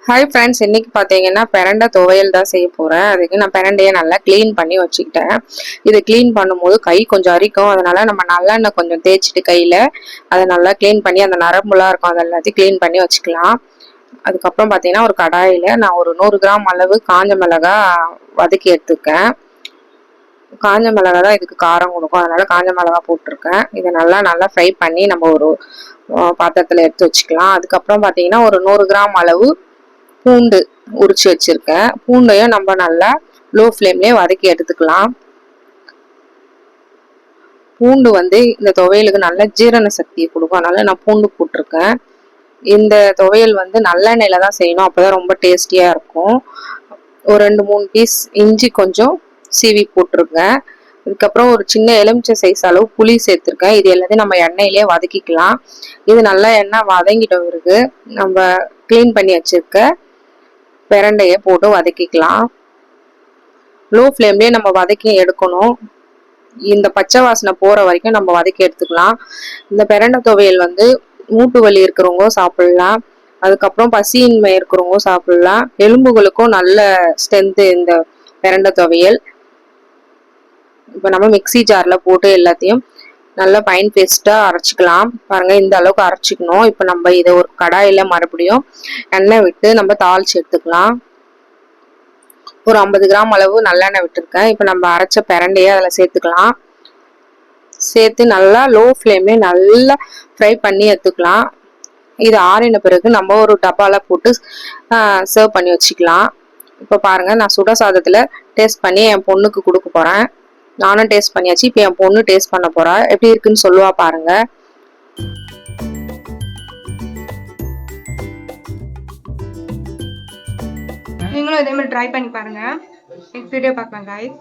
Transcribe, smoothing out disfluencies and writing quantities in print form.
Hi friends, இன்னைக்கு பார்த்தீங்கன்னா பிரண்டை துவையல் தான் செய்ய போகிறேன். அதுக்கு நான் பிரண்டையை நல்லா க்ளீன் பண்ணி வச்சுக்கிட்டேன். இது க்ளீன் பண்ணும்போது கை கொஞ்சம் அரிக்கும். அதனால நம்ம நல்லெண்ணெய் கொஞ்சம் தேய்ச்சிட்டு கையில் அதை நல்லா க்ளீன் பண்ணி அந்த நரம்புலாம் இருக்கும் அது எல்லாத்தையும் க்ளீன் பண்ணி வச்சுக்கலாம். அதுக்கப்புறம் பார்த்தீங்கன்னா ஒரு கடாயில் நான் ஒரு 100 கிராம் அளவு காஞ்ச மிளகா வதக்கி எடுத்துருக்கேன். காஞ்ச மிளகா தான் இதுக்கு காரம் கொடுக்கும், அதனால காஞ்ச மிளகா போட்டிருக்கேன். இதை நல்லா ஃப்ரை பண்ணி நம்ம ஒரு பாத்திரத்தில் எடுத்து வச்சுக்கலாம். அதுக்கப்புறம் பார்த்தீங்கன்னா ஒரு 100 கிராம் அளவு பூண்டு உரிச்சு வச்சிருக்கேன். பூண்டையும் நம்ம நல்லா லோ ஃப்ளேம்லயே வதக்கி எடுத்துக்கலாம். பூண்டு இந்த துவையலுக்கு நல்ல ஜீரண சக்தியை கொடுக்கும், அதனால நான் பூண்டு போட்டிருக்கேன். இந்த துவையல் நல்லெண்ணெயில தான் செய்யணும், அப்பதான் ரொம்ப டேஸ்டியா இருக்கும். ஒரு 2-3 பீஸ் இஞ்சி கொஞ்சம் சீவி போட்டிருக்கேன். அதுக்கப்புறம் ஒரு சின்ன எலுமிச்சை சைஸ் அளவு புளி சேர்த்துருக்கேன். இது எல்லாத்தையும் நம்ம எண்ணெயிலேயே வதக்கிக்கலாம். இது நல்லா எண்ணெய் வதங்கிட்ட பிறகு நம்ம கிளீன் பண்ணி வச்சிருக்க பிரண்டையை போட்டு வதக்கிக்கலாம். லோ ஃப்ளேம்லேயே நம்ம வதக்கி எடுக்கணும். இந்த பச்சை வாசனை போகிற வரைக்கும் நம்ம வதக்கி எடுத்துக்கலாம். இந்த பிரண்டை துவையல் மூட்டு வலி இருக்கிறவங்க சாப்பிடலாம். அதுக்கப்புறம் பசியின்மை இருக்கிறவங்க சாப்பிடலாம். எலும்புகளுக்கும் நல்ல ஸ்ட்ரென்த்து இந்த பிரண்டை துவையல். இப்போ நம்ம மிக்சி ஜாரில் போட்டு எல்லாத்தையும் நல்லா ஃபைன் பேஸ்ட்டாக அரைச்சிக்கலாம். பாருங்கள், இந்த அளவுக்கு அரைச்சிக்கணும். இப்போ நம்ம இதை ஒரு கடாயில் மறுபடியும் எண்ணெய் விட்டு நம்ம தாளித்து எடுத்துக்கலாம். ஒரு 50 கிராம் அளவு நல்லெண்ணெய் விட்டுருக்கேன். இப்போ நம்ம அரைச்ச பிரண்டையை அதில் சேர்த்துக்கலாம். சேர்த்து நல்லா லோ ஃப்ளேம்லேயே நல்லா ஃப்ரை பண்ணி எடுத்துக்கலாம். இது ஆறின பிறகு நம்ம ஒரு டப்பாவில் போட்டு சர்வ் பண்ணி வச்சுக்கலாம். இப்போ பாருங்கள், நான் சுட சாதத்தில் டேஸ்ட் பண்ணி என் பொண்ணுக்கு கொடுக்க போகிறேன். நானும் டேஸ்ட் பண்ணியாச்சு. இப்போ என் பொண்ணு டேஸ்ட் பண்ண போகிறா. எப்படி இருக்குன்னு சொல்லுவா பாருங்கள். நீங்களும் இதே மாதிரி ட்ரை பண்ணி பாருங்க. நெக்ஸ்ட் வீடியோ பார்க்கலாம் guys.